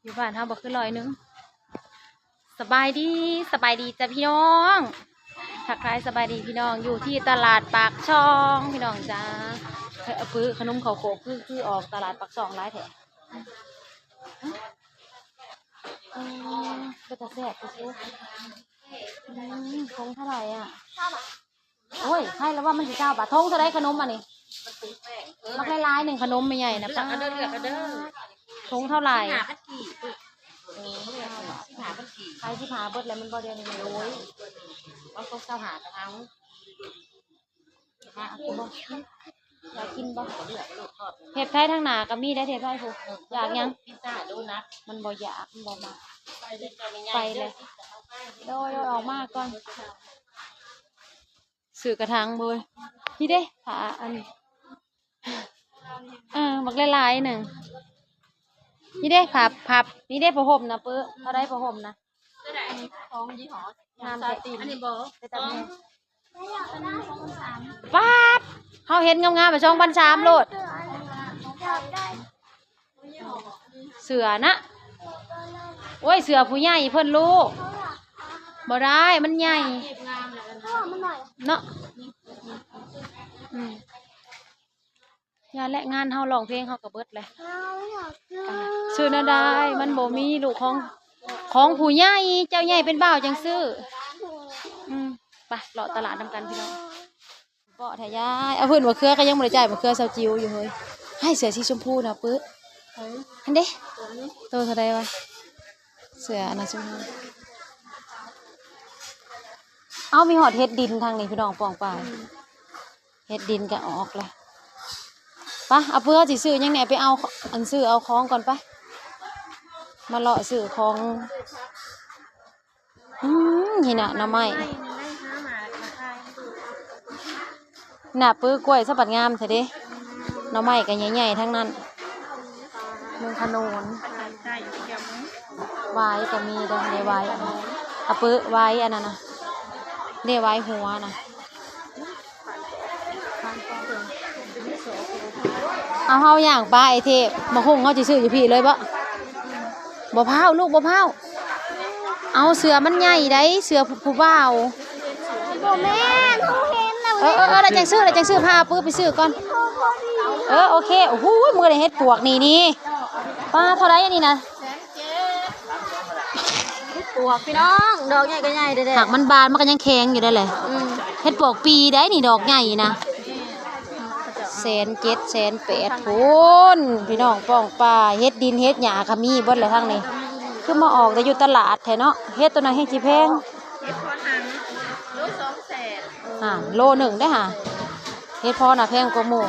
อยู่บ้านเฮาบอกขึ้น100สบายดีจ้ะพี่น้องทักทายสบายดีพี่น้องอยู่ที่ตลาดปากช่องพี่น้องจ้าซื้อขนมข้าวโขกคือออกตลาดปากช่องร้ายแท้ก็จะแซ่บไปซุทงเท่าไหร่อ่ะโอ้ยให้แล้วว่ามันสิ9 บาททงเท่าไรขนมอันนี้มักหลายๆหนึ่งขนมไม่ใหญ่นะป้าทงเท่าไหร่ใครที่หาเบิดแล้วมันบ่เดียวนี่โอ้ยเอาตกเจ้าหากระทังอยากกินบ่เห็ดไทยทางหนาก็มีได้เห็ดไทยผูกอยากยังพิซซ่าโดนัทมันบ่อยากมันบ่มาไปเลยโดยออกมาก่อนสื่อกระทังเบยนี่เด้ผาอันบักหลายๆหนึ่งนี่เด้ผับนี่เด้ผ้าห่มนะเปื้อเขาได้ผ้าห่มนะของยี่ห้องามแต่อันนี้บ่ป๊าบเขาเห็นงามๆแบบ2,300โลดเสือนะโอ้ยเสือผู้ใหญ่เพิ่นลูกบ่ได้มันใหญ่เนาะงานและงานเฮาร้องเพลงเฮาก็เบิดเลยซื้อน่าได้มันบ่มีลูกของผู้ใหญ่เจ้าใหญ่เป็นบ่าวจังซื้อไปเลาะตลาดนำกันพี่น้องเปาะทายายเอาเพิ่นมะเขือก็ยังบ่ได้จ่ายมะเขือซาวจิ๋วอยู่เฮ้ยให้เสือสีชมพูนะปึ๊ดอันเด้ตัวเท่าใดวะเสืออันน่ะชมพูเอามีหอดเฮ็ดดินทางนี้พี่น้องปองปลายเฮ็ดดินก็ออกเลยปะเอาเพื่อสิซื้อยังไงไปเอาอันซื้อเอาของก่อนปะมาเลาะซื้อของเห็นน่ะหน่อไม้หน้าปื้อกล้วยสะบัดงามเถอะเด้หน่อไม้กันใหญ่ๆทั้งนั้นเมืองขนุนไว้ก็มีเด้อเดี๋ยวไว้เอาปื้อไว้อันนั้นนะเดี๋ยวไว้หัวนะเอาเฮาอย่างปลาไอเทพมาคงเขาจะซื้ออยู่พี่เลยบ่เผาลูกบ่เผาเอาเสือมันใหญ่ได้เสือผู้บ่าวบ่แม่เขาเห็นแล้วเราจังซื้อพาปื้อไปซื้อก่อนโอเคโอ้โหมือได้เฮ็ดปวกนี่ปลาเท่าไรอันนี้นะปวกพี่น้องดอกใหญ่ก็ใหญ่เด้อหากมันบานมันก็ยังแข็งอยู่ได้เลยเฮ็ดปวกปีได้นี่ดอกใหญ่นะ1,700,000 1,800,000พูนพี่น้องป้องป่าเฮ็ดดินเฮ็ดหญ้าก็มีเบิดเลยทางนี้คือมาออกแต่อยู่ตลาดแท้เนาะเฮ็ดตัวนั้นเฮ็ดสิแพงเฮ็ดพอหันโล200,000โลหนึ่งได้ค่ะเฮ็ดพอน่ะแพงกว่าหมู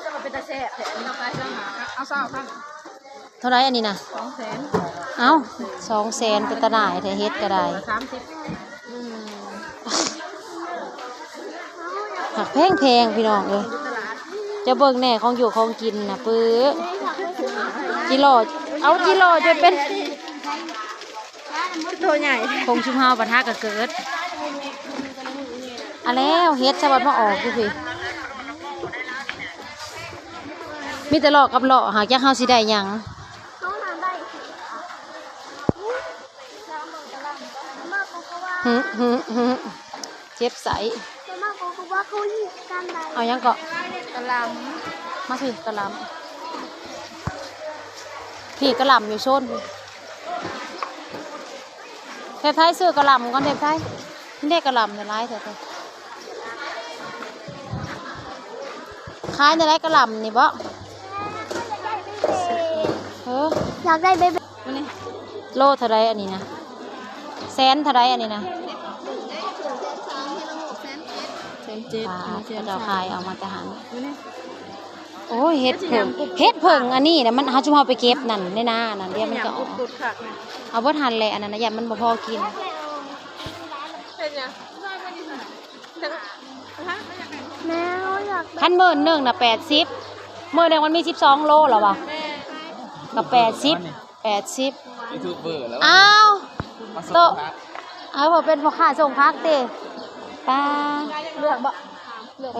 จะมาเป็นตาแซ่บแท้เอาไปเอา20,000ครับเท่าไรอันนี้นะ200,000เอา200,000เป็นตาหน่ายแท้เฮ็ดก็ได้หักแพงพี่น้องเลยจะเบิ่งแน่ของอยู่ของกินนะปื้อจิโร่เอาจิโร่จะเป็นตัวใหญ่คงชุมเฮาปะทะกับเกิดอะแล้วเฮ็ดสะบัดมาออกดูพี่มีแต่หลอกกับหลอกหากยักเฮาสิได้หยังเจ็บใสเอายังเกาะกระลำมาสิกระลำพี่กระลำอยู่ชนเทพไทยซื้อกระลำก่อนเทพไทยนี่ได้กระลำในร้ายเถอะขายในร้ายกระลำนี่บ่อยากได้เบบี้โลเท่าไรอันนี้นะ100,000เท่าไรอันนี้นะเราขายเอามาแต่หันโอ้ยเฮ็ดเพิ่งอันนี้นะมันเขาชุมเอาไปเก็บนั่นในนานั่นเดี๋ยวมันก็ออกเอาบ่ทันเลยอันนั้นนะอย่ามันบ่พอกินพันหมื่นหนึ่งนะ80มื้อหนึ่งมันมี12 โลหรอวะกับ80อ้าวโตเอาผมเป็นพ่อค้าส่งพักเต้ป้าเลือกบ่เลือก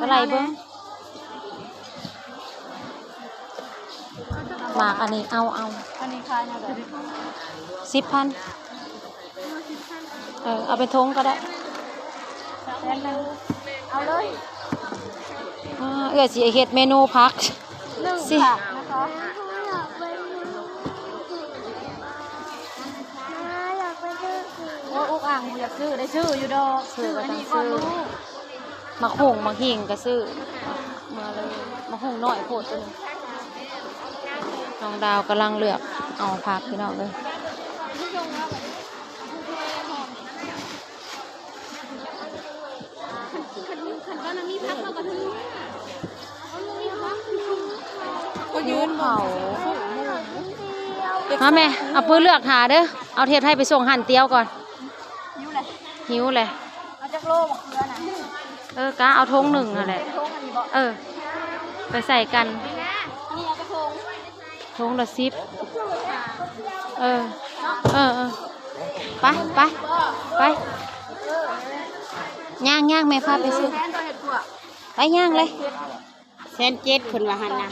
อะไรเบิ้ง หมากอันนี้เอาอันนี้ขายเท่าไหร่ 10,000เอาไปทงก็ได้ แสนหนึ่งเอาเลย สิเฮ็ดเมนูพัก 1 สิ ค่ะนะคะว่าอุกอ่างอยากซื้อได้ซื้ออยู่ดอกซื้ออันนี้ก่อนลูก มาหุงมาหิ่งก็ซื้อมาเลยมาหุงน้อยโพดตัวนึงน้องดาวกำลังเลือกเอาพักพี่น้องเลยยืนเผามาแม่เอาปืนเลือกหาเด้อเอาเทปให้ไปส่งหั่นเตี้ยวก่อนหิวเลย เอาจักโลมะเขือน่ะ กะเอาทงหนึ่งอะไร เป็นทงอันนี้บ่ ไปใส่กัน นี่เอากระทง ทงละ10ไปย่างแม่พาไปซื้อ แทนตัวเห็ดปวก ไปย่างเลย 1,700เพิ่นว่าหั่นน่ะ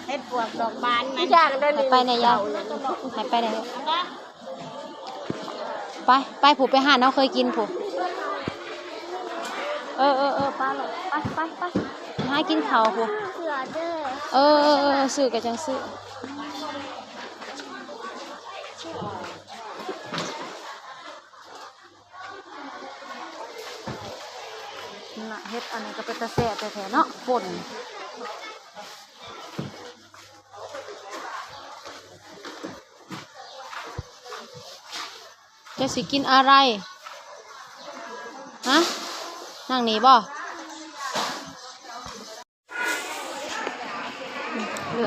เห็ดปวกดอกบานมันจ้ากันได้ ไปในยาวไปในไปผูกไปหาน้องเคยกินผูกป้าเลยไปหากินข้าวผูกซื้อกันจังซื้อน่ะเฮ็ดอันนี้ก็เป็นตะแซ่บแต่แท้เนาะป่นจะสิกินอะไรฮะนั่งหนีบ่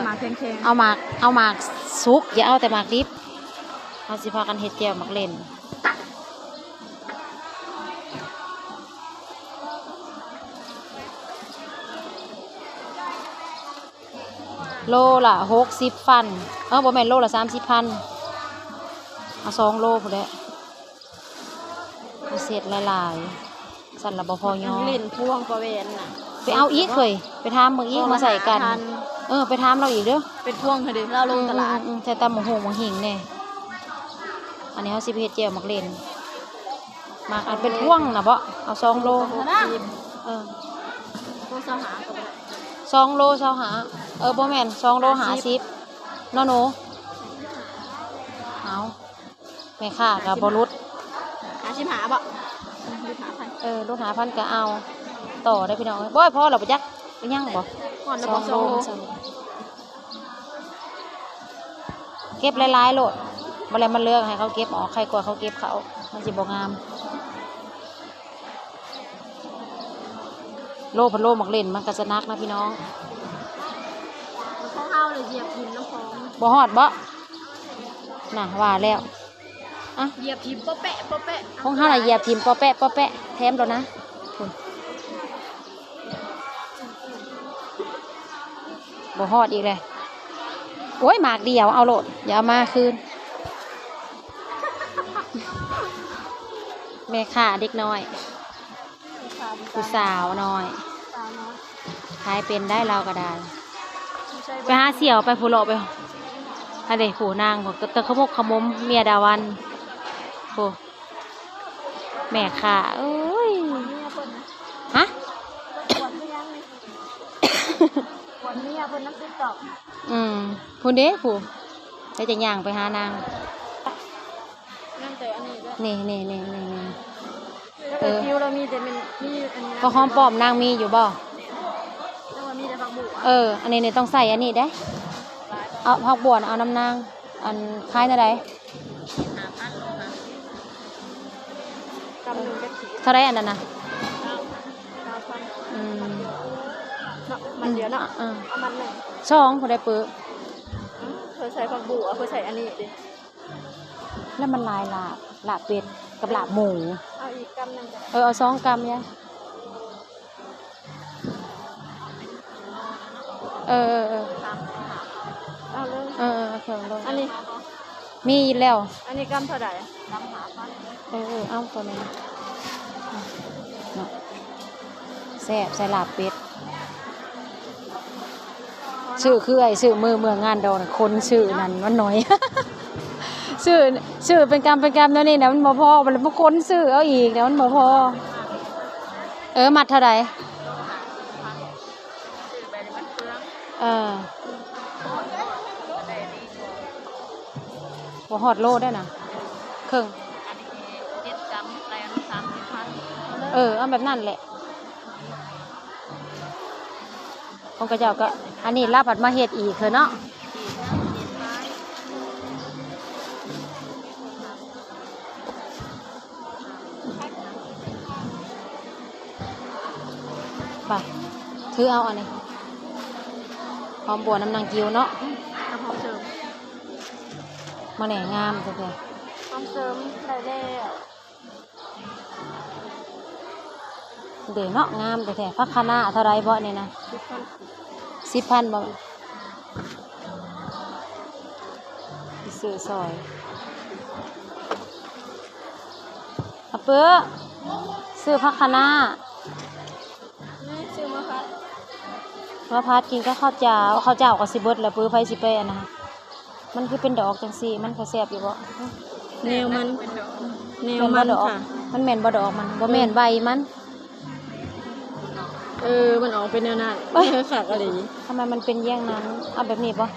มาแข็งๆเอาหมากสุกอย่าเอาแต่หมากดิบเอาสิพากันเฮ็ดแจ่วหมากเล่นโลละ60 ฟันบ่แม่นโลละ30,000เอา2 โลพุ่นแหละเศษหลายๆสั่นละบ่พอย่อ เล่นพวงกระเวนน่ะ ไปเอาอีกเคยไปทามมึงอีกมาใส่กันไปทามเราอีกเด้อ เป็นพวงเถอะดิเราลงตลาด ใส่ตำหมูหงหมูหิงแน่อันนี้เขาสิไปเฮ็ดแจ่วหมักเล่นหมักอันเป็นพ่วงนะบ่เอา2 โลตัวสหาก็ได้ 2 โลเช้าหาบ่แม่น2 โล50เนาะหนูเอาแม่ค้าก็บ่รุด หาบ่ลด5,000ก็เอาต่อได้พี่น้องบ่พอแล้วบ่จักไปยังบ่2 โลเก็บหลายๆโลดบ่แล้วมันเลือกให้เขาเก็บออกใครกว่าเขาเก็บเขามันสิบ่งามโลพันโลหมักเล่นมันก็จะนักนะพี่น้องของเฮาเลยเหยียบหินน้ำฟอง บ่ฮอดบ่น่ะว่าแล้วอ่ะ เหยียบหินป๊อแปะป๊อแปะ ของเฮาน่ะเหยียบทิ่มปอแปะแถมแล้วนะคุณบ่ฮอดอีกเลยโอ้ยหมากเดียวเอาโลดอย่าเอามาคืนแม่ค้าเด็กน้อยผู้สาวน้อยขายเป็นได้เราก็ได้ไปหาเสี่ยวไปผู้โลไปอันเด็กผู้นางบอกตะขมกขมมเมียดาวันผู้แม่ค้าเอ้ยฮะวันนี้เพิ่นน้ำซุปตอกผู้เด้ผู้ไปจะย่างไปหานางนั่งแต่อันนี้ด้วยนี่คิวเรามีแต่มันมีอันนี้ก็หอมปลอมนางมีอยู่บ่แล้วมีแต่ผักบุ้งอันนี้ต้องใส่อันนี้ได้เอาผักบัวเอาน้ำนางอันคล้ายอะไรเท่าไรอันนั้นนะมันเดียวเนาะเอามันหนึ่ง2ผู้ได้ปื้อเธอใส่ผักบุ้งเธอใส่อันนี้ดิแล้วมันลายลาบเป็ดกับลาบหมูเอาอีกกำนึงเอา2 กรัมเนี่ยเอาเลยเขียวเลยอันนี้มีแล้วอันนี้กำเท่าไหร่เอาตัวนี้แซ่บใส่ลาบเป็ด ชื่อคือไอ้ชื่อเมืองงานดอนคนชื่อนั้นมันน้อย ชื่อเป็นกรรมแล้วนี่นะมันบ่พอมันบ่คนชื่อเอาอีกนะมันบ่พอมัดเท่าไหร่บ่ฮอดโลได้น่ะครึ่งเอาแบบนั้นแหละของกระเจ้าก็อันนี้ลาบผัดมาเฮ็ดอีกเถอะเนาะไปถือเอาอันนี้หอมบัวน้ำนางกิ้วเนาะหอมเสริมมาแหน่งามจังเลย หอมเสริมได้แล้ว เดี๋ยวเนาะงามแต่แท้พักคะน้าเท่าไรบ่เนี่ยนะ10,000บ่ซื้อซอยเอาเปื้อซื้อพักคะน้าซื้อมาค่ะมาพัดกินก็ข้าวเจ้าก็สิเบิดแล้วปื้อไฟสิไปอันนะมันคือเป็นดอกจังซี่มันก็แซ่บอยู่บ่แนวมันดอกมันแม่นบ่ดอกมันบ่แม่นใบมันมันออกเป็นแนวนั้นค่ะอะไรทำไมมันเป็นแย่งนั้นเอาแบบนี้ป่ะ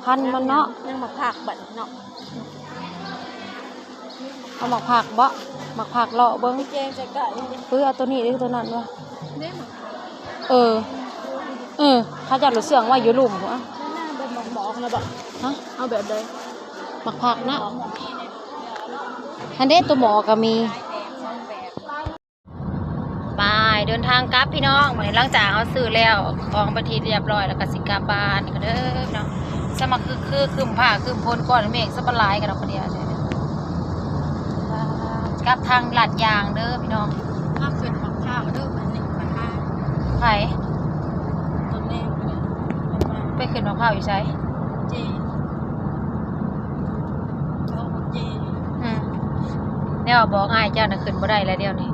พันมันเนาะยังหมักผักบัดเนาะเอาหมักผักบ่หมักผักเลาะเบิ้งแกงจะไก่เอาตัวนี้หรือตัวนั้นวะเขาจะหลุดเสื่องว่าอยู่หลุมหัวแบบหมอกนะบ่ฮะเอาแบบใดหมักผักนะทันเด็ดตัวหมอก็มีไปเดินทางกลับพี่น้องเหมือนหลังจากเขาซื้อแล้วกองบันทีเรียบร้อยแล้วก็สิกลับบ้านก็เด้อเนาะสมัครคือคืมผ้าคืมพลก่อนเมฆสบลายกันเราคนเดียวเลยกลับทางลาดยางเด้อพี่น้องข้าวเสร็จหมักข้าวเด้อมันนี่มันข้าวไผ่ต้นแรกไปขึ้นมะพร้าวอยู่ใช่เจเนี่ยบอกง่ายเจ้าน่ะขึ้นบ่ได้แล้วเดี๋ยวนี้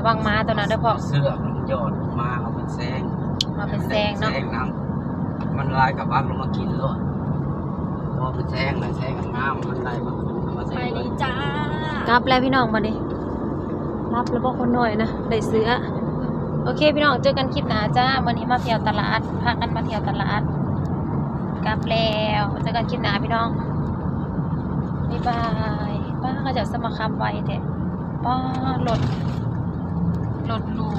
ระวังม้าตัวนั้นเด้อพ่อเสื้อมันหยอดมาเอาเป็นแซงเนาะแซงน้ำมันลายกับบ้านลงมากินเลยพอเป็นแซงเลยแซงน้ำมันลายมาขึ้นมาแซงไปดีจ้ากลับแล้วพี่น้องมาดิรับแล้วบอกคนหน่อยนะได้เสื้อโอเคพี่น้องเจอกันคลิปหน้าจ้าวันนี้มาเที่ยวตลาดพากันมาเที่ยวตลาดกลับแล้วเจอกันคลิปหน้าพี่น้องบ๊ายบายป้าก็จะสมัครคำไว้แต่ป้ารถหรู